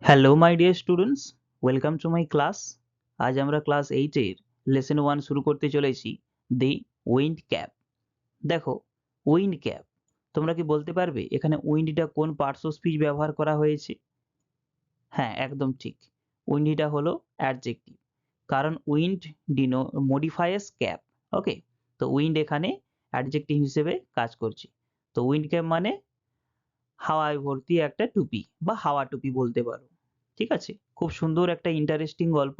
Hello my dear students, welcome to my class. আজ আমরা class 8 lesson 1 শুরু করতে চলেছি, দি উইন্ড ক্যাপ। দেখো, উইন্ড ক্যাপ, তোমরা কি বলতে পারবে এখানে উইন্ডটা কোন পার্টস অফ স্পিচ ব্যবহার করা হয়েছে? হ্যাঁ, একদম ঠিক। উইন্ডিটা হলো অ্যাডজেক্টিভ, কারণ উইন্ড মডিফাইস ক্যাপ। ওকে, তো উইন্ড এখানে অ্যাডজেক্টিভ হিসেবে কাজ করছে। তো উইন্ড ক্যাপ মানে হাওয়ায় ভর্তি একটা টুপি বা হাওয়া টুপি বলতে পারো। ঠিক আছে, খুব সুন্দর একটা ইন্টারেস্টিং গল্প,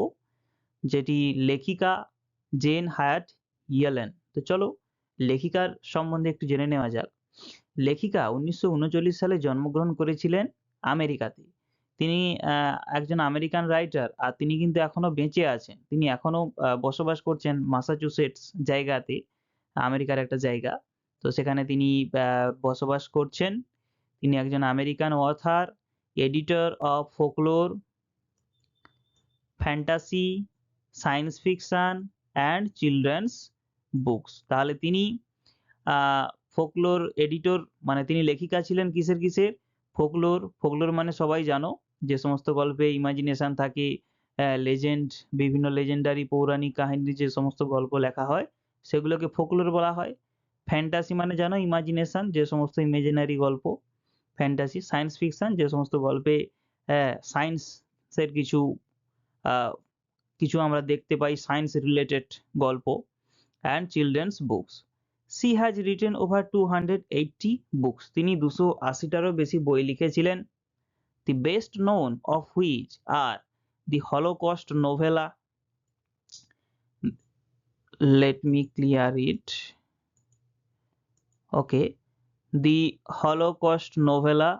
যেটি লেখিকা জেন হায়াট ইয়েলেন। তো চলো লেখিকার সম্বন্ধে একটু জেনে নেওয়া যাক। লেখিকা 1939 সালে জন্মগ্রহণ করেছিলেন আমেরিকাতে। তিনি একজন আমেরিকান রাইটার, আর তিনি কিন্তু এখনো বেঁচে আছেন। তিনি এখনো বসবাস করছেন মাসাচুসেটস জায়গাতে, আমেরিকার একটা জায়গা। তো সেখানে তিনি বসবাস করছেন। তিনি একজন American other, editor of folklore, fantasy, science fiction and children's books. তাহলে তিনি ফোকলোর এডিটর, মানে তিনি লেখিকা ছিলেন কিসের কিসের? ফোকলোর। ফোকলোর মানে সবাই জানো, যে সমস্ত গল্পে ইমাজিনেশন থাকে, লেজেন্ড, বিভিন্ন লেজেন্ডারি পৌরাণিক কাহিনীর যে সমস্ত গল্প লেখা হয় সেগুলোকে ফোকলোর বলা হয়। ফ্যান্টাসি মানে জানো ইমাজিনেশন, যে সমস্ত ইমাজিনারি গল্প ফ্যান্টাসি। সায়েন্স ফিকশন, যে সমস্ত গল্পে সায়েন্সের কিছু আহ, কিছু আমরা দেখতে পাই, সায়েন্স রিলেটেড গল্প। And children's books. She has written over 280 books. তিনি 280টারও বেশি বই লিখেছিলেন। The best known of which are the Holocaust novella. Let me clear it. Okay, the Holocaust novella.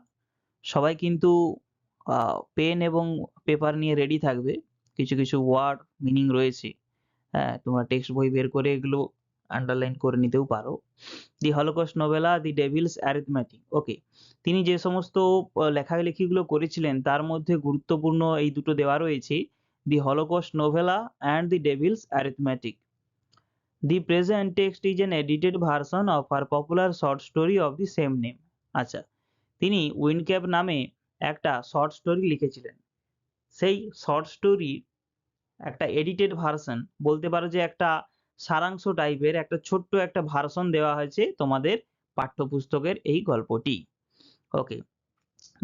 সবাই কিন্তু পেন এবং পেপার নিয়ে রেডি থাকবে। কিছু কিছু ওয়ার্ড মিনিং রয়েছে, হ্যাঁ, তোমরা টেক্সট বই বের করে এগুলো আন্ডারলাইন করে নিতেও পারো। দি হলোকস্ট নোভেলা, দি ডেভিলস অ্যারিথমেটিক। ওকে, তিনি যে সমস্ত লেখালেখিগুলো করেছিলেন তার মধ্যে গুরুত্বপূর্ণ এই দুটো দেওয়া রয়েছে, the Holocaust novella and the devil's arithmetic. The present text is an edited version of our popular short story of the same name. আচ্ছা, তিনি উইন্ডক্যাপ নামে একটা শর্ট স্টোরি লিখেছিলেন। সেই শর্ট স্টোরি একটা এডিটেড ভার্সন বলতে পারো, যে একটা সারাংশ টাইপের একটা ছোট্ট একটা ভার্সন দেওয়া হয়েছে তোমাদের পাঠ্যপুস্তকের এই গল্পটি। ওকে,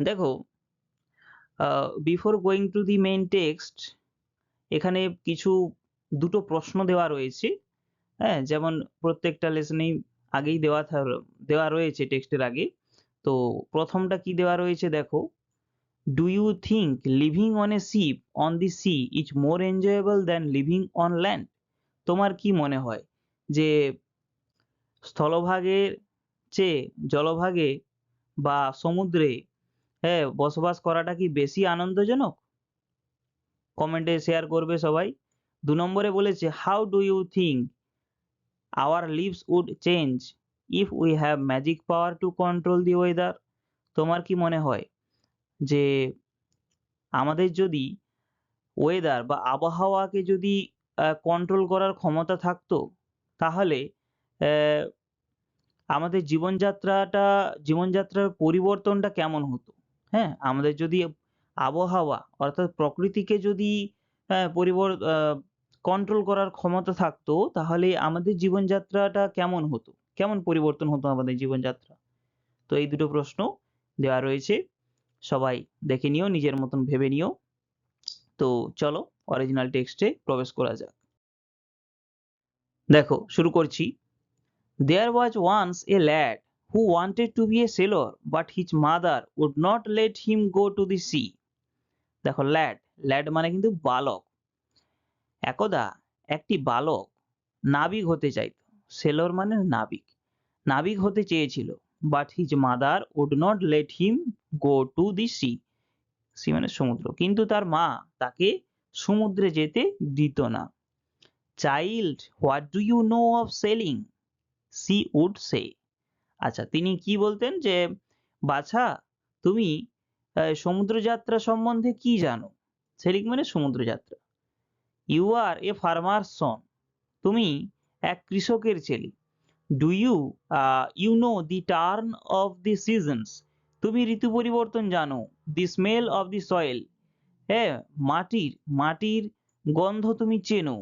দেখো, before going to the main text, এখানে কিছু দুটো প্রশ্ন দেওয়া রয়েছে। হ্যাঁ, যেমন প্রত্যেকটা লেসনেই আগেই দেওয়া রয়েছে টেক্সটের আগে। তো প্রথমটা কি দেওয়া রয়েছে দেখো, do you think living on a ship on the sea is more enjoyable than living on land? তোমার কি মনে হয় যে স্থলভাগের চেয়ে জলভাগে বা সমুদ্রে, হ্যাঁ, বসবাস করাটা কি বেশি আনন্দজনক? কমেন্টে শেয়ার করবে সবাই। 2 নম্বরে বলেছে, how do you think our lives would change if we have magic power to control the weather? তোমার কি মনে হয় যে আমাদের যদি ওয়েদার বা আবহাওয়াকে যদি কন্ট্রোল করার ক্ষমতা থাকতো, তাহলে আমাদের জীবনযাত্রার পরিবর্তনটা কেমন হতো? হ্যাঁ? আমাদের যদি আবহাওয়া অর্থাৎ প্রকৃতিকে যদি হ্যাঁ, কন্ট্রোল করার ক্ষমতা থাকতো, তাহলে আমাদের জীবনযাত্রাটা কেমন হতো? কেমন পরিবর্তন হতো আমাদের জীবনযাত্রা? তো এই দুটো প্রশ্ন দেওয়া রয়েছে। সবাই দেখে নিও, নিজের মতন ভেবে নিও। তো চলো অরিজিনাল টেক্সটে প্রবেশ করা যাক। দেখো, শুরু করছি। There was once a lad who wanted to be a sailor, but his mother would not let him go to the sea. দেখো, ল্যাড মানে কিন্তু বালক। একদা একটি বালক নাবিক হতে চাইত। সেলর মানে নাবিক। নাবিক হতে চেয়েছিল, but his mother would not let him go to the sea. Sea মানে সমুদ্র, কিন্তু তার মা তাকে সমুদ্রে যেতে দিত না। Child, what do you know of sailing? She would say. আচ্ছা, তিনি কি বলতেন যে, বাছা, তুমি সমুদ্রযাত্রা সম্বন্ধে কি জানো? সেলিং মানে সমুদ্রযাত্রা। ইউ আর এ ফার্মার সন, তুমি এক কৃষকের ছেলে। Do you you know the turn of the seasons, তুমি ঋতু পরিবর্তন জানো। The smell of the soil, হ্যাঁ, মাটির মাটির গন্ধ তুমি চেনো,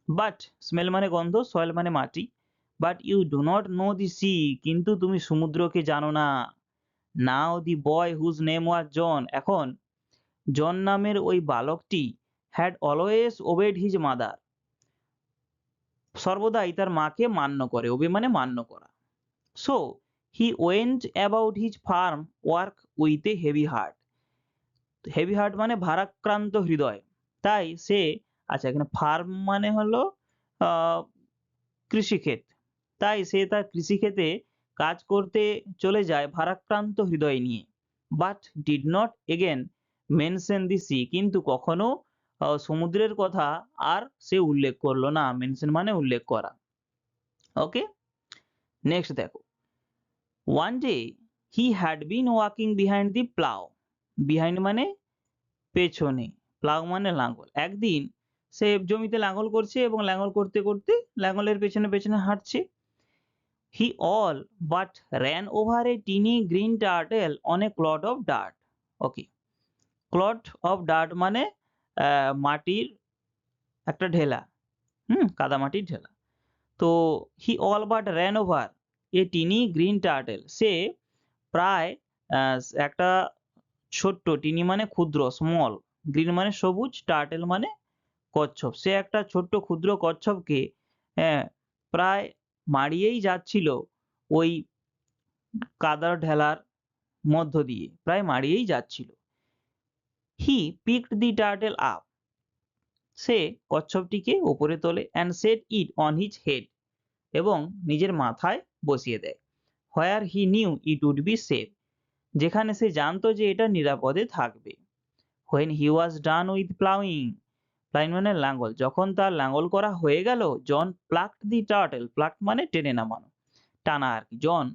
বাট স্মেল মানে গন্ধ, সয়েল মানে মাটি, but you do not know the sea, কিন্তু তুমি সমুদ্রকে জানো না। নাও দি বয় হুজ নেম ওয়াজ জন, এখন জন নামের ওই বালকটি had always obeyed his mother, সর্বদাই তার মাকে মান্য করে, ওবে মানে মান্য করা। So he went about his farm work with a heavy heart, heavy heart মানে ভারাক্রান্ত হৃদয়, তাই সে, আচ্ছা এখানে ফার্ম মানে হলো আহ কৃষিক্ষেত, তাই সে তার কৃষিক্ষেতে কাজ করতে চলে যায় ভারাক্রান্ত হৃদয় নিয়ে। But did not again mention the sea, কিন্তু কখনো সমুদ্রের কথা আর সে উল্লেখ করলো না, মেনশন মানে উল্লেখ করা। ওকে, নেক্সট দেখো, one day he had been walking behind the plough, behind মানে পেছনে, প্লাউ মানে লাঙ্গল, একদিন সে জমিতে লাঙ্গল করছে এবং লাঙ্গল করতে করতে লাঙ্গলের পেছনে পেছনে হাঁটছে। He all but ran over a teeny green turtle on a clod of dirt. Okay, clod of dirt মানে মাটির একটা ঢেলা, কাদামাটির ঢেলা। তো he all but ran over a teeny green turtle, সে প্রায় একটা ছোট্ট, টিনি মানে ক্ষুদ্র, স্মল, গ্রিন মানে সবুজ, টার্টেল মানে কচ্ছপ, সে একটা ছোট্ট ক্ষুদ্র কচ্ছপকে হ্যাঁ প্রায় মারিয়েই যাচ্ছিল ওই কাদার ঢেলার মধ্য দিয়ে, প্রায় মারিয়েই যাচ্ছিল। He picked the turtle up, সে কচ্ছপটিকে ওপরে তোলে, and set it on his head, এবং নিজের মাথায় বসিয়ে দেয়। Where he knew it would be safe, যেখানে সে জানতো যে এটা নিরাপদে থাকবে। When he was done with ploughing, ploughing মানে লাঙ্গল, যখন তার লাঙ্গল করা হয়ে গেল, John plucked the turtle, pluck মানে টেনে নামানো, টানা আর কি, জন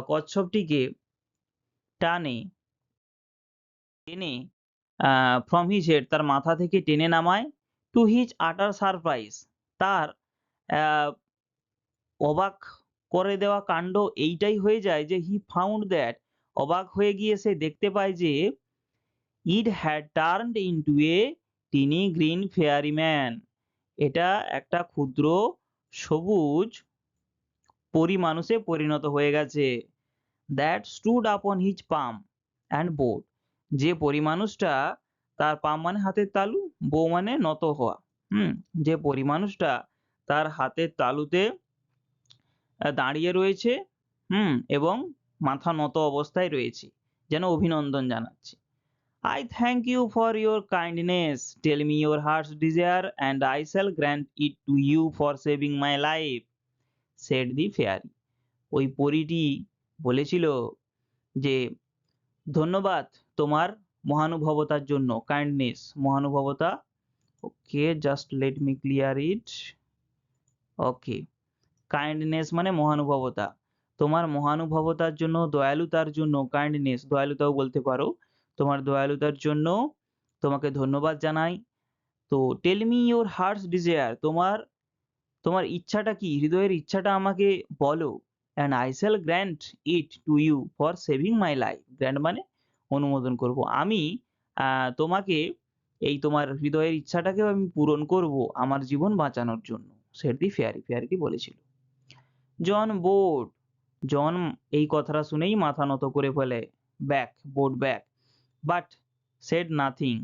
কচ্ছপটিকে টানে টেনে ফ্রম হিজ হেড, তার মাথা থেকে টেনে নামায়। টু হিজ আটার সারপ্রাইজ, তার আহ, অবাক করে দেওয়া কাণ্ড এইটাই হয়ে যায় যে হি ফাউন্ড দ্যাট, অবাক হয়ে গিয়ে সে দেখতে পায় যে it had turned into a tiny green fairy man, এটা একটা ক্ষুদ্র সবুজ পরী মানুষে পরিণত হয়ে গেছে। That stood upon his palm and bowed, যে পরিমানুষটা, তার পাম মানে হাতের তালু, বো মানে নত হওয়া, যে পরিমানুষটা তার হাতের তালুতে দাঁড়িয়ে রয়েছে, এবং মাথা নত অবস্থায় রয়েছে, যেন অভিনন্দন জানাচ্ছে। I thank you for your kindness. Tell me your heart's desire, and I shall grant it to you for saving my life, said the fairy. ওই পরীটি বলেছিল যে ধন্যবাদ তোমার মহানুভবতার জন্য, কাইন্ডনেস মহানুভবতা। Okay, just let me clear it. Okay, kindness মানে মহানুভবতা, তোমার মহানুভবতার জন্য, দয়ালুতার জন্য, কাইন্ডনেস দয়ালুতাও বলতে পারো, তোমার দয়ালুতার জন্য তোমাকে ধন্যবাদ জানাই। তো tell me your heart's desire, তোমার তোমার ইচ্ছাটা কি, হৃদয়ের ইচ্ছাটা আমাকে বলো। And I shall grant it to you for saving my life, grant মানে অনুমোদন করব, আমি তোমাকে এই তোমার হৃদয়ের ইচ্ছাটাকেও আমি পূরণ করব আমার জীবন বাঁচানোর জন্য, সেট দি ফেয়ারি, ফেয়ারিটি বলেছিল। জন বোর্ড, জন এই কথাটা শুনেই মাথা নত করে ফেলে, back board back, but shed nothing,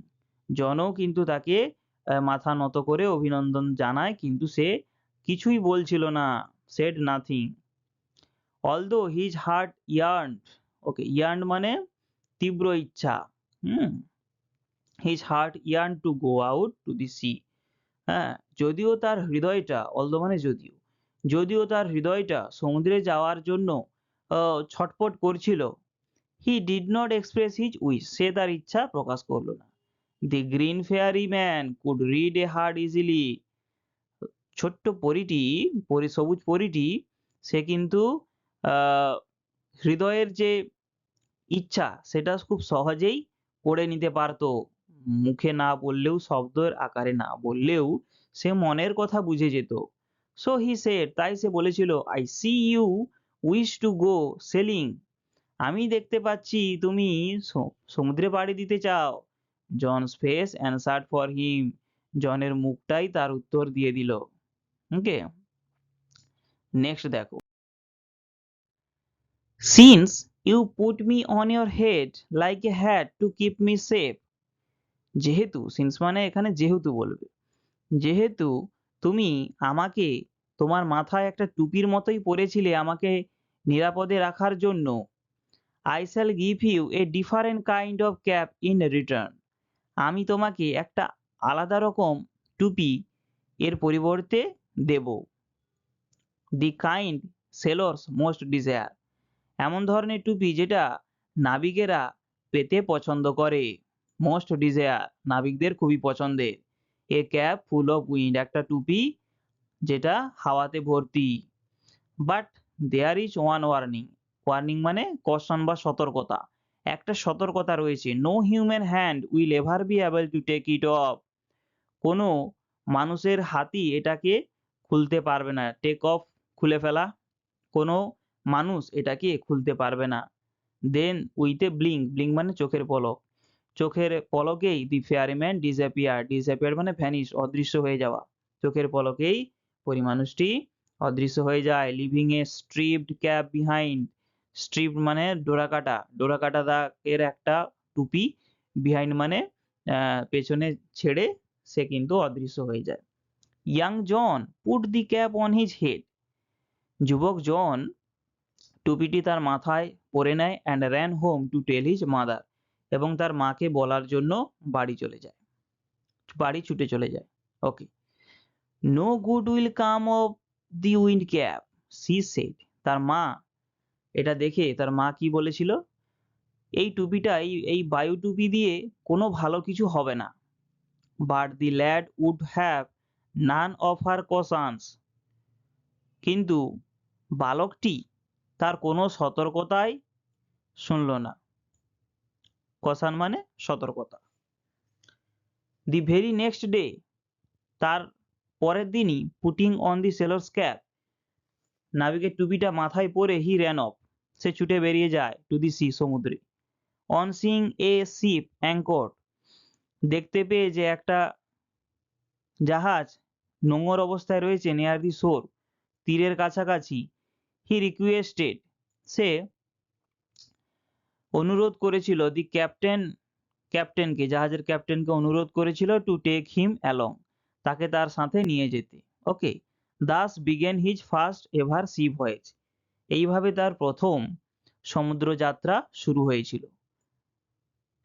জনও কিন্তু তাকে মাথা নত করে অভিনন্দন জানায়, কিন্তু সে কিছুই বলছিল না, said nothing. Although his heart yearned, okay, yearned মানে তীব্র ইচ্ছা, his heart yearn to go out to the sea, হ্যাঁ, যদিও তার হৃদয়টা, অলদো মানে যদিও, যদিও তার হৃদয়টা সমুদ্রে যাওয়ার জন্য ছটপট করছিল, he did not express his wish, সে তার ইচ্ছা প্রকাশ করলো না। The green fairy man could read a heart easily, ছোট্ট পরীটি, সবুজ পরীটি, সে কিন্তু হৃদয়ের যে ইচ্ছা সেটা খুব সহজেই পড়ে নিতে পারতো, মুখে না বললেও, শব্দের আকারে না বললেও সে মনের কথা বুঝে যেত। সো হি সেড, তাই সে বলেছিল, I see you wish to go sailing, আমি দেখতে পাচ্ছি তুমি সমুদ্রে পাড়ি দিতে চাও, John's face answered for him, জনের মুখটাই তার উত্তর দিয়ে দিল। ওকে, নেক্সট দেখো, since you put me on your head like a hat to keep me safe, যেহেতু, সিন্স মানে এখানে যেহেতু বলবে, যেহেতু তুমি আমাকে তোমার মাথায় একটা টুপির মতোই পরেছিলে আমাকে নিরাপদে রাখার জন্য, I shall give you a different kind of cap in return, আমি তোমাকে একটা আলাদা রকম টুপি এর পরিবর্তে দেব। The kind sailors most desire, এমন ধরনের টুপি যেটা নাবিকেরা পেতে পছন্দ করে। মোস্ট ডিজায়ার, নাবিকদের খুবই পছন্দের। A cap full of wind, একটা টুপি যেটা হাওয়াতে ভর্তি। But there is one warning, warning মানে কশন বা সতর্কতা, একটা সতর্কতা রয়েছে। No human hand will ever be able to take it off, কোনো মানুষের হাতই এটাকে খুলতে পারবে না। টেক অফ, খুলে ফেলা, কোনো মানুষ এটাকে খুলতে পারবে না। দেন উইথ এ ব্লিঙ্ক, ব্লিঙ্ক মানে চোখের পলক, চোখের পলকেই দি ফেয়ারিম্যান ডিসঅ্যাপিয়ার, ডিসঅ্যাপিয়ার মানে ভ্যানিশ, অদৃশ্য হয়ে যাওয়া, চোখের পলকেই পরিমানুষটি অদৃশ্য হয়ে যায়। লিভিং এ স্ট্রিপড ক্যাপ বিহাইন্ড, স্ট্রিপ মানে ডোরাকাটা, ডোরাকাটা দাগের একটা টুপি, বিহাইন্ড মানে পেছনে ছেড়ে সে কিন্তু অদৃশ্য হয়ে যায়। Young John put the cap on his head, যুবক জন টুপিটি তার মাথায় পরে নেয় and ran home to tell his mother, এবং তার মাকে বলার জন্য বাড়ি চলে যায়, বাড়ি ছুটে চলে যায়। Okay, no good will come of the wind cap, she said, তার মা এটা দেখে তার মা কি বলেছিল, এই টুপিটা, এই বায়ু টুপি দিয়ে কোনো ভালো কিছু হবে না। But the lad would have none of her cautions, কিন্তু বালকটি তার কোনো সতর্কতাই শুনল না। কসান মানে সতর্কতা। দি ভেরি নেক্সট ডে, তার পরের দিনই, পুটিং অন দি সেলর্স ক্যাপ, নাবিকের টুপিটা মাথায় পরে হি র্যান অফ, সে ছুটে বেরিয়ে যায় টু দি সি, সমুদ্রে। On Singh a ship anchored, দেখতে পেয়ে যে একটা জাহাজ নোঙর অবস্থায় রয়েছে, নিয়ার দি শোর, তীরের কাছাকাছি, হি রিকোয়েস্টেড, সে অনুরোধ করেছিল, দি ক্যাপ্টেন, ক্যাপ্টেনকে, জাহাজের ক্যাপ্টেনকে অনুরোধ করেছিল টু টেক হিম অ্যালং, তাকে তার সাথে নিয়ে যেতে। Okay, thus began his first ever sea voyage, এইভাবে তার প্রথম সমুদ্র যাত্রা শুরু হয়েছিল।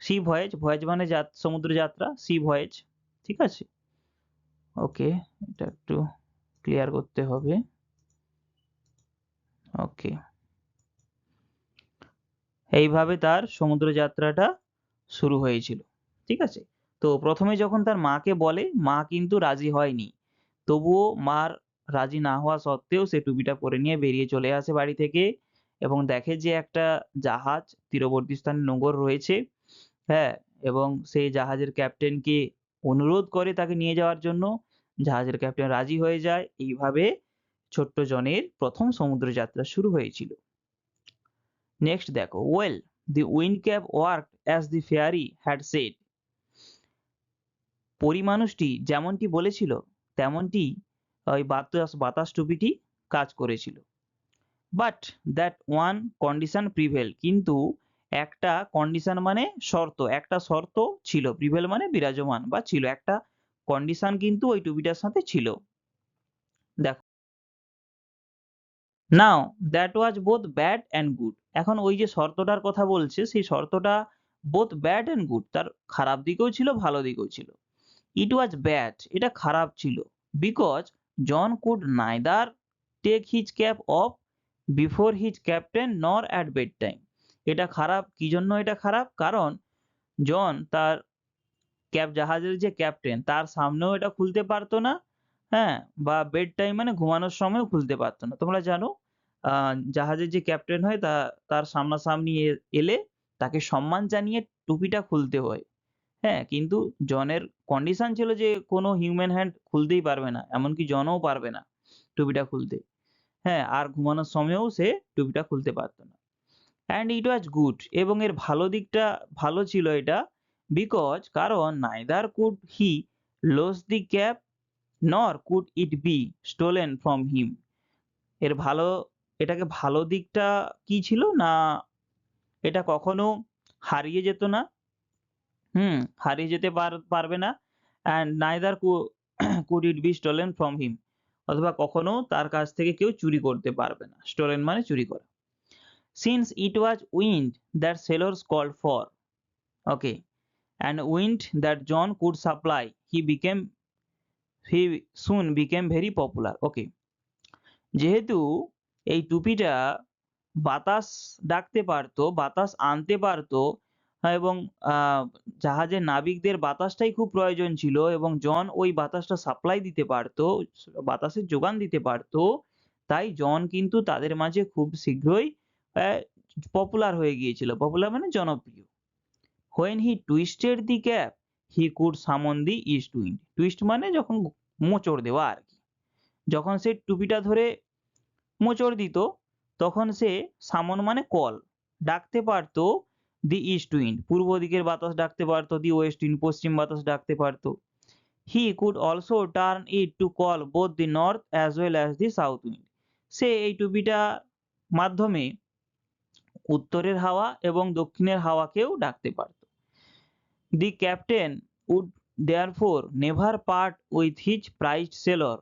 সি ভয়েজ, ভয়েজ মানে সমুদ্র যাত্রা, সি ভয়েজ, ঠিক আছে। ওকে, এটা একটু ক্লিয়ার করতে হবে। ওকে, এইভাবে তার সমুদ্র যাত্রাটা শুরু হয়েছিল, ঠিক আছে। তো প্রথমে যখন তার মাকে বলে, মা কিন্তু রাজি হয়নি, তবুও মার রাজি না হওয়া সত্ত্বেও সে টুপিটা পরে নিয়ে বেরিয়ে চলে আসে বাড়ি থেকে, এবং দেখে যে একটা জাহাজ তীরবর্তী স্থানে নোঙর রয়েছে, হ্যাঁ, এবং সেই জাহাজের ক্যাপ্টেনকে অনুরোধ করে তাকে নিয়ে যাওয়ার জন্য। জাহাজের ক্যাপ্টেন রাজি হয়ে যায়। এইভাবে ছোট্ট জনের প্রথম সমুদ্র যাত্রা শুরু হয়েছিল। নেক্সট দেখো, well the wind cap worked as the fairy had said, পরিমানুষটি যেমনটি বলেছিল তেমনটি ওই বাতাস টুপিটি কাজ করেছিল। But that one condition prevail, কিন্তু একটা কন্ডিশন মানে শর্ত, একটা শর্ত ছিল, প্রিভেল মানে বিরাজমান বা ছিল, একটা কন্ডিশন কিন্তু ওই টুপিটার সাথে ছিল। দেখো, now that was both bad and good, এখন ওই যে শর্তটার কথা বলছে, সেই শর্তটা বোথ ব্যাড অ্যান্ড গুড, তার খারাপ দিকেও ছিল ভালো দিকেও ছিল। ইট ওয়াজ ব্যাড, এটা খারাপ ছিল, because John could neither take his cap off before his captain nor at bedtime, এটা খারাপ কি জন্য, এটা খারাপ কারণ জন তার জাহাজের যে ক্যাপ্টেন তার সামনেও এটা খুলতে পারতো না, হ্যাঁ, বা বেড টাইম মানে ঘুমানোর সময়ও খুলতে পারতো না। তোমরা জানো জাহাজের যে ক্যাপ্টেন হয় তার সামনাসামনি এলে তাকে সম্মান জানিয়ে টুপিটা খুলতে হয়, হ্যাঁ, কিন্তু জনের কন্ডিশন ছিল যে কোনো হিউম্যান হ্যান্ড খুলতেই পারবে না, এমনকি জনও পারবে না টুপিটা খুলতে, হ্যাঁ, আর ঘুমানোর সময়েও সে টুপিটা খুলতে পারতো না। অ্যান্ড ইট ওয়াজ গুড, এবং এর ভালো দিকটা ভালো ছিল এটা, বিকজ কারণ neither could he lose the cap nor could it be stolen from him। এটাকে ভালো দিকটা কি ছিল না, এটা কখনো হারিয়ে যেত না, হারিয়ে যেতে পারবে না, and neither could it be stolen from him, অথবা কখনো তার কাছ থেকে কেউ চুরি করতে পারবে না। stolen মানে চুরি করা। since it was wind that sailors called for, okay, and wind that John could supply, he soon became very popular, okay। যেহেতু এই টুপিটা বাতাস ডাকতে পারতো, বাতাস আনতে পারতো, এবং জাহাজের নাবিকদের বাতাসটাই খুব প্রয়োজন ছিল এবং জন ওই বাতাসটা সাপ্লাই দিতে পারতো, বাতাসের যোগান দিতে পারতো, তাই জন কিন্তু তাদের মাঝে খুব শীঘ্রই পপুলার হয়ে গিয়েছিল। পপুলার মানে জনপ্রিয়। when he twisted the cap he could summon the east wind। Twist মানে যখন মোচড় দেওয়া আর কি, যখন সে টুপিটা ধরে মোচড় দিত তখন সে সামন মানে কল, ডাকতে পারতো দি ইস্ট উইন্ড, পূর্ব দিকের বাতাস ডাকতে পারতো, দি ওয়েস্ট উইন্ড, পশ্চিম বাতাস ডাকতে পারতো। He could also turn it to call both the north as well as the south wind. সে এই টুপিটা মাধ্যমে উত্তরের হাওয়া এবং দক্ষিণের হাওয়াকেও ডাকতে পারত। The captain would therefore never part with his prized sailor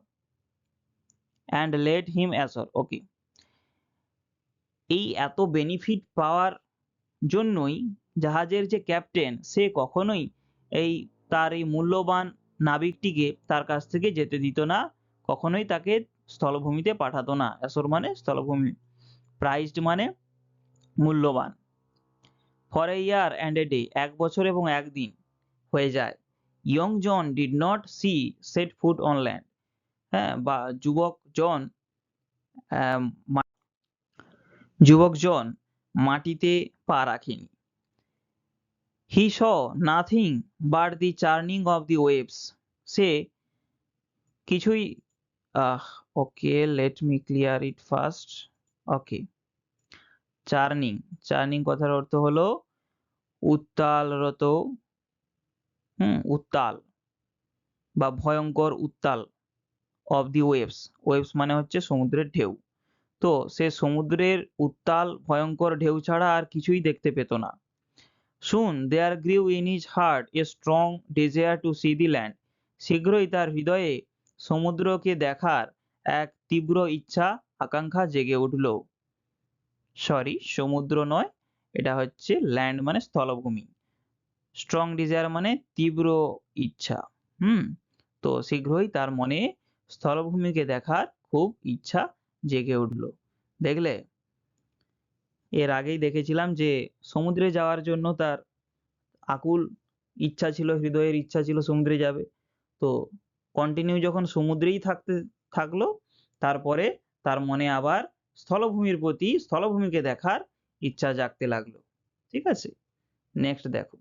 and let him ashore, okay। এই এত বেনিফিট পাওয়ার জন্যই জাহাজের যে ক্যাপ্টেন সে কখনোই তার এই মূল্যবান নাবিকটিকে তার কাছ থেকে যেতে দিত না, কখনোই তাকে স্থলভূমিতে পাঠাতো না। অ্যাশোর মানে স্থলভূমি, প্রাইজড মানে মূল্যবান। For a year and a day, এক বছর এবং একদিন হয়ে যায়। Young John did not see set foot on land, বা যুবক জন মাটিতে পা রাখেনি। He saw nothing but the churning of the waves, সে কিছুই okay let me clear it first, okay. Churning কথার অর্থ হলো উত্তালরত, উত্তাল বা ভয়ঙ্কর উত্তাল, অফ দি ওয়েভস মানে হচ্ছে সমুদ্রের ঢেউ। তো সে সমুদ্রের উত্তাল ভয়ঙ্কর ঢেউ ছাড়া আর কিছুই দেখতে পেত না। Soon there grew in his heart a strong desire to see the land, শীঘ্রই তার হৃদয়ে সমুদ্রকে দেখার এক তীব্র ইচ্ছা আকাঙ্ক্ষা জেগে উঠল। সরি, সমুদ্র নয়, এটা হচ্ছে ল্যান্ড মানে স্থলভূমি। স্ট্রং ডিজায়ার মানে তীব্র ইচ্ছা। তো শীঘ্রই তার মনে স্থলভূমিকে দেখার খুব ইচ্ছা জেগে উঠল। দেখলে, এর আগেই দেখেছিলাম যে সমুদ্রে যাওয়ার জন্য তার আকুল ইচ্ছা ছিল, হৃদয়ের ইচ্ছা ছিল সমুদ্রে যাবে। তো কন্টিনিউ যখন সমুদ্রেই থাকলো, তারপরে তার মনে আবার স্থলভূমিকে দেখার ইচ্ছা জাগতে লাগলো। ঠিক আছে, নেক্সট দেখো।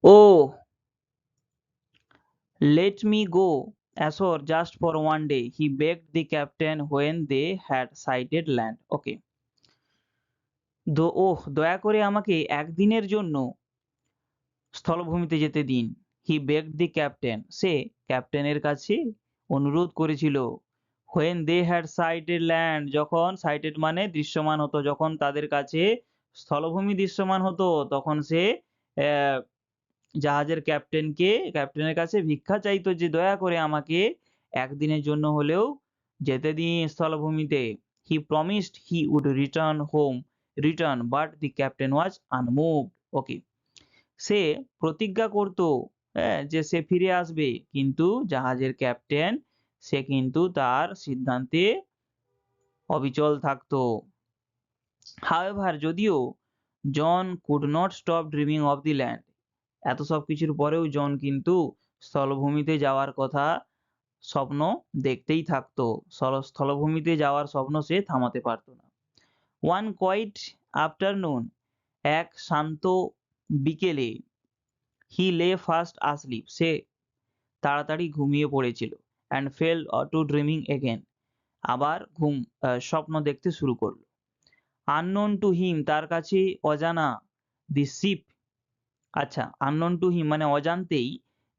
ও let me go ashore just for one day, he begged the captain when they had sighted land, okay। দয়া করে আমাকে একদিনের জন্য স্থলভূমিতে যেতে দিন। হি বেগড দি ক্যাপ্টেন, সে ক্যাপ্টেনের কাছে অনুরোধ করেছিল। when they had sighted land, যখন sighted মানে দৃশ্যমান হতো, যখন তাদের কাছে স্থলভূমি দৃশ্যমান হতো তখন সে জাহাজের ক্যাপ্টেনের কাছে ভিক্ষা চাইতো যে দয়া করে আমাকে একদিনের জন্য হলেও যেতে দিন স্থলভূমিতে। he promised he would return but the captain was unmoved, okay। সে প্রতিজ্ঞা করত যে সে ফিরে আসবে, কিন্তু জাহাজের ক্যাপ্টেন সে কিন্তু তার সিদ্ধান্তে অবিচল থাকতো। however, যদিও জন could not stop dreaming of the land, এত সব কিছুর পরেও জন কিন্তু স্থলভূমিতে যাওয়ার কথা স্বপ্ন দেখতেই থাকতো, স্থলভূমিতে যাওয়ার স্বপ্ন সে থামাতে পারতো না। one quiet afternoon, এক শান্ত বিকেলে, he lay fast asleep, সে তাড়াতাড়ি ঘুমিয়ে পড়েছিল, and fell to dreaming again, আবার স্বপ্ন দেখতে শুরু করলো। আননোন টু হিম তার কাছে অজানা, দি শিপ, আচ্ছা আননোন টু হিম মানে অজান্তেই,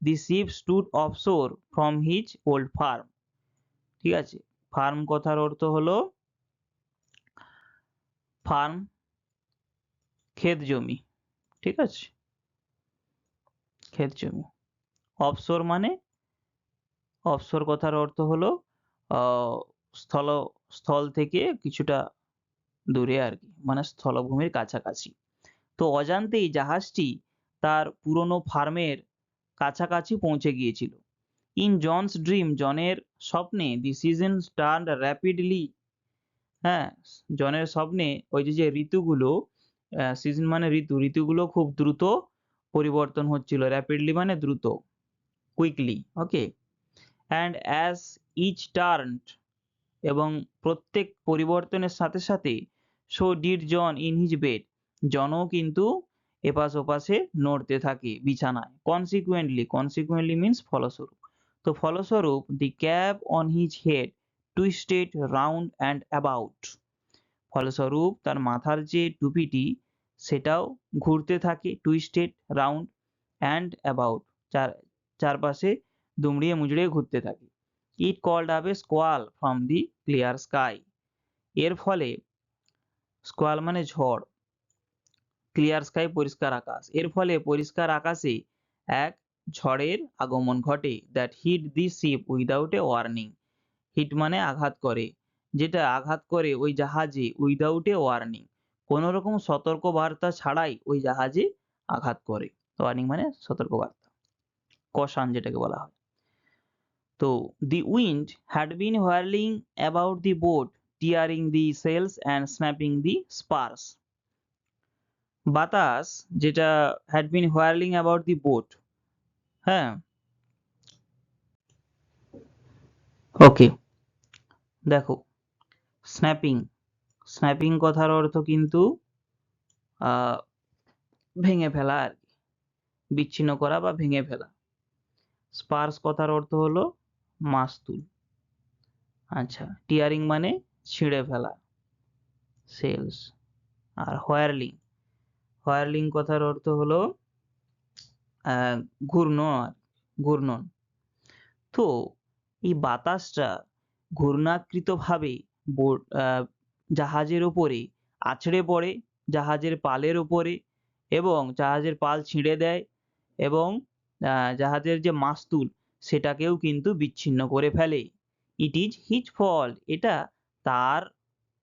the ship stood offshore from his old farm. ঠিক আছে, ফার্ম কথার অর্থ হলো ফার্ম, ক্ষেত জমি, ঠিক আছে, ক্ষেত জমি। অফশোর মানে, অফশোর কথার অর্থ হলো স্থল, স্থল থেকে কিছুটা দূরে আর কি, মানে স্থলভূমির কাছাকাছি। তো অজান্তেই জাহাজটি তার পুরনো ফার্মের কাছাকাছি পৌঁছে গিয়েছিল। ইন জনস ড্রিম, জনের স্বপ্নে, দি সিজন টার্নড র্যাপিডলি, হ্যাঁ, জনের স্বপ্নে ওই যে যে ঋতুগুলো, সিজন মানে ঋতু, ঋতুগুলো খুব দ্রুত পরিবর্তন হচ্ছিল, র্যাপিডলি মানে দ্রুত, quickly, okay. And as each turned, এবং প্রত্যেক পরিবর্তনের সাথে সাথে, so did John in his bed, জনও কিন্তু এপাশ ওপাশে নড়তে থাকে বিছানায়। কনসিকুয়েন্টলি, কনসিকুয়েন্টলি মিন্স ফলস্বরূপ, তো ফলস্বরূপ the cap on his head twisted round and about, ফলস্বরূপ তার মাথার যে টুপিটি সেটাও ঘুরতে থাকে, টুইস্টেড রাউন্ড অ্যান্ড অ্যাবাউট, চারপাশে দুমড়িয়ে মুচড়িয়ে ঘুরতে থাকে। It called up a squall from the clear sky, এর ফলে, স্কোয়াল মানে ঝড়, ক্লিয়ার স্কাই পরিষ্কার আকাশ, এর ফলে পরিষ্কার আকাশে এক ঝড়ের আগমন ঘটে। That hit the ship without a warning, hit মানে আঘাত করে, যেটা আঘাত করে ওই জাহাজে উইদাউট এ ওয়ার্নিং, কোনো রকম সতর্ক বার্তা ছাড়াই ওই জাহাজে আঘাত করে। ওয়ার্নিং মানে সতর্ক বার্তা, কশান যেটাকে বলা হয়। তো the wind had been whirling about the boat, tearing the sails and snapping the spars. বাতাস যেটা had been whirling about the boat, হ্যাঁ, ওকে, দেখো স্ন্যাপিং, স্ন্যাপিং কথার অর্থ কিন্তু ভেঙে ফেলা আর কি, বিচ্ছিন্ন করা বা ভেঙে ফেলা। স্পার্স কথার অর্থ হলো মাস্তুল, আচ্ছা, টিয়ারিং মানে ছিঁড়ে ফেলা, সেলস। আর হোয়ারলিং, হোয়ারলিং কথার অর্থ হলো ঘূর্ণন, ঘূর্ণন। তো এই বাতাসটা ঘূর্ণাকৃতভাবে জাহাজের উপরে আছড়ে পড়ে, জাহাজের পালের উপরে, এবং জাহাজের পাল ছিঁড়ে দেয়, এবং জাহাজের যে মাস্তুল সেটাকেও কিন্তু বিচ্ছিন্ন করে ফেলে। ইট ইজ হিজ ফল্ট, এটা তার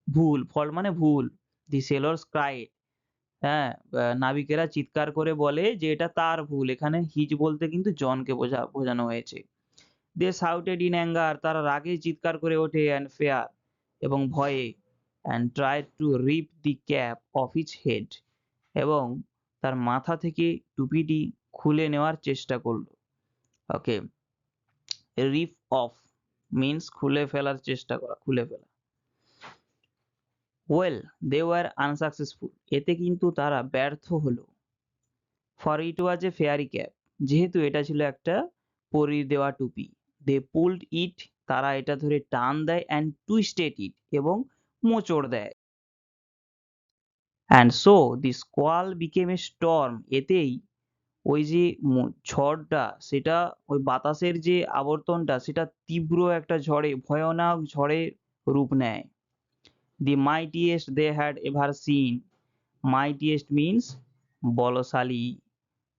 ভুল, ফল্ট মানে ভুল। দি সেলর্স ক্রাইড, হ্যাঁ, নাবিকেরা চিৎকার করে বলে যে এটা তার ভুল, এখানে হিজ বলতে কিন্তু জনকে বোঝানো হয়েছে। দে শাউটেড ইন অ্যাঙ্গার, তারা রাগে চিৎকার করে ওঠে, অ্যান্ড ফেয়ার, এবং ভয়ে, and tried to rip the cap off his head, এবং তার মাথা থেকে টুপিটি খুলে নেওয়ার চেষ্টা করলো। ওকে, রিপ অফ মিন্স খুলে ফেলার চেষ্টা করা, খুলে ফেলা। ওয়েল দে ওয়ার আনসাকসেসফুল, এতে কিন্তু তারা ব্যর্থ হলো। For it was A fairy cap, যেহেতু এটা ছিল একটা পরিয়ে দেওয়া টুপি। দে পুলড ইট, তারা এটা ধরে টান দেয়, অ্যান্ড টুইস্টেড ইট, এবং মোচড় দেয়। And so the স্কোয়াল became A Sturm, এতেই ওই যে ঝড়টা, সেটা ওই বাতাসের যে আবর্তনটা সেটা তীব্র একটা ঝড়ে, ভয়ানক ঝড়ে রূপ নেয়। The mightiest they had ever seen, mightiest means বলশালী,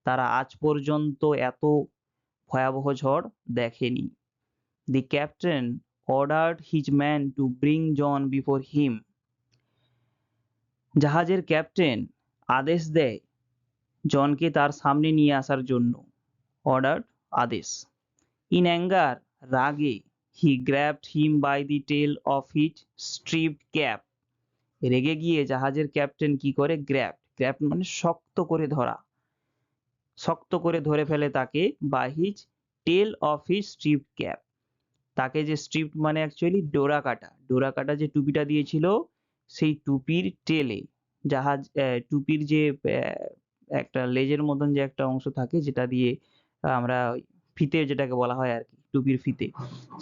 তারা আজ পর্যন্ত এত ভয়াবহ ঝড় দেখেনি। The captain ordered his man to bring John before him, জাহাজের ক্যাপ্টেন আদেশ দেয় জনকে তার সামনে নিয়ে আসার জন্য, অর্ডার আদেশ। ইন অ্যাঙ্গার, রাগে, he grabbed him by the tail of his striped cap, রেগে গিয়ে জাহাজের ক্যাপ্টেন কি করে, গ্র্যাব মানে শক্ত করে ধরা, শক্ত করে ধরে ফেলে তাকে, by his tail of his striped cap, তাকে যে স্ট্রিপড মানে অ্যাকচুয়ালি ডোরা কাটা, ডোরা কাটা যে টুপিটা দিয়েছিল সেই টুপির টেলে, জাহাজ টুপির যে একটা লেজের মতন যে একটা অংশ থাকে যেটা দিয়ে আমরা ফিতে যেটাকে বলা হয় আর কি, টুপির ফিতে,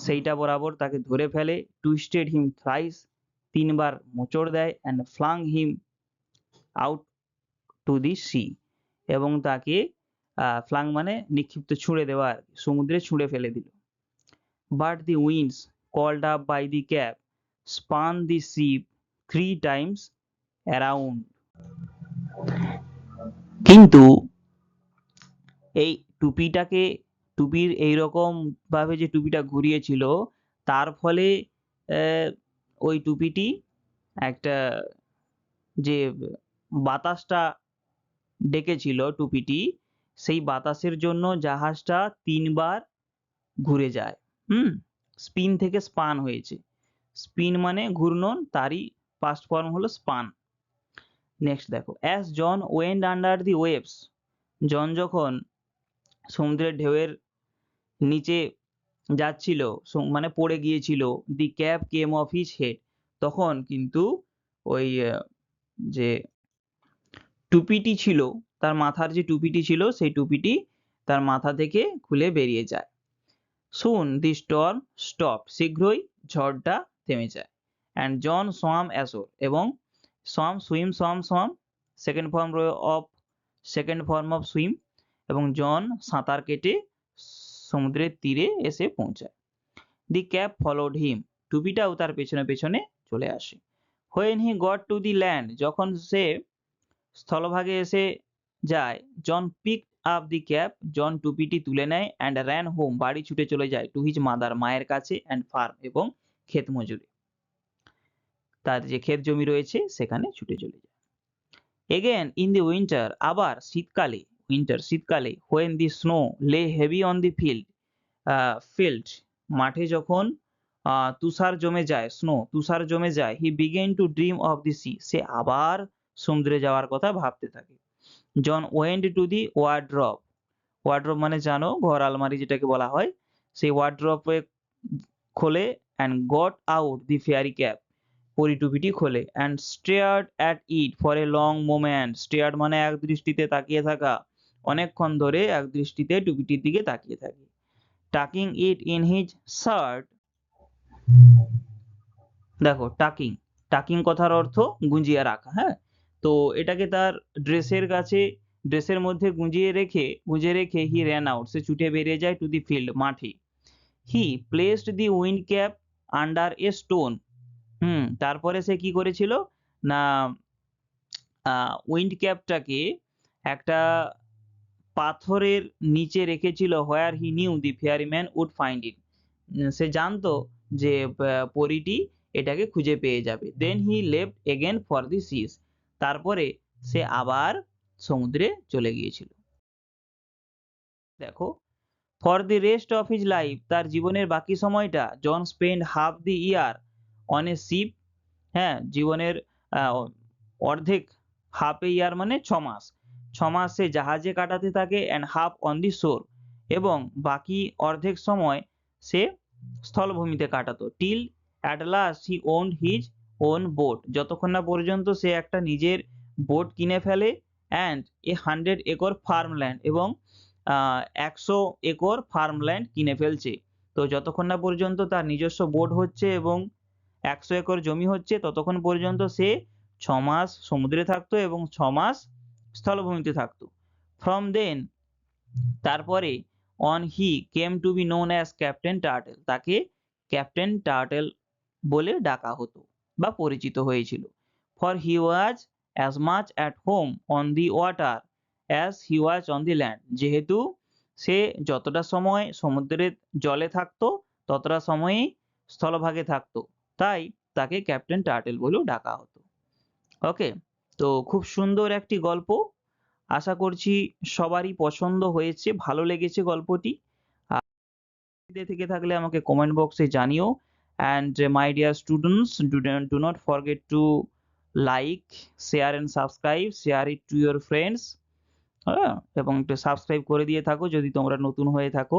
সেইটা বরাবর তাকে ধরে ফেলে। টুইস্টেড হিম থ্রাইস, তিনবার মোচড় দেয় and flung him out to the sea, এবং তাকে ফ্লাং মানে নিক্ষিপ্ত, ছুঁড়ে দেওয়া, সমুদ্রে ছুঁড়ে ফেলে দিল। But the winds called up by the cap spun the ship 3 times around. কিন্তু এই টুপির এইরকম ভাবে যে টুপিটা ঘুরিয়েছিল, তার ফলে ওই টুপিটি একটা যে বাতাসটা ডেকেছিল টুপিটি, সেই বাতাসের জন্য জাহাজটা 3 বার ঘুরে যায়। স্পিন থেকে স্পান হয়েছে। স্পিন মানে ঘূর্ণন, তারই পাস্ট ফর্ম হলো স্পান। নেক্সট দেখো, as John went under the waves, John যখন সমুদ্রের ঢেউয়ের নিচে যাচ্ছিল, মানে পড়ে গিয়েছিল, the cap came off his head, তখন কিন্তু ওই যে টুপিটি ছিল, তার মাথার যে টুপিটি ছিল, সেই টুপিটি তার মাথা থেকে খুলে বেরিয়ে যায়। সুন দি স্টর্ম স্টপ, শীঘ্রই ঝড়টা থেমে যায়। অ্যান্ড জন সোয়াম অ্যাশোর, এবং swamp swim, swamp second form of swim, এবং জন সাঁতার কেটে সমুদ্রের তীরে এসে পৌঁছায়। দি ক্যাপ ফলোড হিম, টুপিটাও তার পেছনে পেছনে চলে আসে। When he got to the land, যখন সে স্থলভাগে এসে যায়, জন পিক আপ দি ক্যাপ, জন টুপিটি তুলে নেয়, অ্যান্ড র্যান হোম, বাড়ি ছুটে চলে যায়, টু হিজ মাদার, মায়ের কাছে, অ্যান্ড ফার্ম, এবং ক্ষেত মজুরি, তার যে ক্ষেত জমি রয়েছে সেখানে ছুটে চলে যায়। এগেন ইন দি উইন্টার, আবার শীতকালে, শীতকালে, when the snow lay heavy on the field, মাঠে যখন তুষার জমে যায়, he began to dream of the sea, সে আবার সমুদ্রে যাওয়ার কথা ভাবতে থাকে। John went to the wardrobe, মানে জানো ঘর আলমারি যেটাকে বলা হয়, সেই ওয়ার্ড্রপে খোলে, and got out the fairy cap, পরি টুপিটি খোলে, and stared at it for a long moment, stared মানে এক দৃষ্টিতে তাকিয়ে থাকা, অনেকক্ষণ ধরে এক দৃষ্টিতে টুপিটির দিকে তাকিয়ে থাকে। Talking it in his shirt, দেখো টাকিং কথার অর্থ গুঁজিয়ে রাখা। হ্যাঁ, তো এটাকে তার ড্রেসের মধ্যে গুঁজে রেখে হি র্যান আউট, সে ছুটে বেরিয়ে যায়, টু দি ফিল্ড, মাঠে। He placed the wind cap under a stone, তারপরে সে কি করেছিল না, উইন্ড ক্যাপটাকে একটা পাথরের নিচে রেখেছিল, where he knew the fairy man would find it, সে জানতো যে পরীটি এটাকে খুঁজে পেয়ে যাবে। Then he left again for the seas, তারপরে সে আবার সমুদ্রে চলে গিয়েছিল। দেখো, for the rest of his life, তার জীবনের বাকি সময়টা, John spend half the year on a ship, হ্যাঁ, জীবনের অর্ধেক, হাফ এ ইয়ার মানে 6 মাস, 6 মাস সে জাহাজে কাটাতে থাকে, অ্যান্ড হাফ অন দি শোর, এবং বাকি অর্ধেক সময় সে স্থলভূমিতে কাটাতো। Till at last he owned his own boat, যতক্ষণ না পর্যন্ত সে একটা নিজের বোট কিনে ফেলে, অ্যান্ড এ 100 একর ফার্মল্যান্ড, এবং 100 একর ফার্মল্যান্ড কিনে ফেলছে। তো যতক্ষণ না পর্যন্ত তার নিজস্ব বোট হচ্ছে এবং 100 একর জমি হচ্ছে, ততক্ষণ পর্যন্ত সে 6 মাস সমুদ্রে থাকতো এবং 6 মাস স্থলভূমিতে থাকতো। ফ্রম দেন, তারপরে, on he came to be known as captain turtle, তাকে ক্যাপ্টেন টার্টেল বলে ডাকা হতো বা পরিচিত হয়েছিল। For he was as much at home on the water as he was on the land, যেহেতু সে যতটা সময় সমুদ্রের জলে থাকতো ততটা সময়ই স্থলভাগে থাকতো, তাই তাকে ক্যাপ্টেন টার্টেল বলেও ডাকা হতো। ওকে, তো খুব সুন্দর একটি গল্প, আশা করছি সবারই পছন্দ হয়েছে, ভালো লেগেছে গল্পটি। থেকে থাকলে আমাকে কমেন্ট বক্সে জানিও। And my dear students, do not forget to like, share and subscribe, share it to your friends, হ্যাঁ, এবং একটু সাবস্ক্রাইব করে দিয়ে থাকো যদি তোমরা নতুন হয়ে থাকো।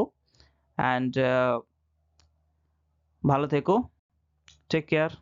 অ্যান্ড ভালো থেকো, টেক কেয়ার।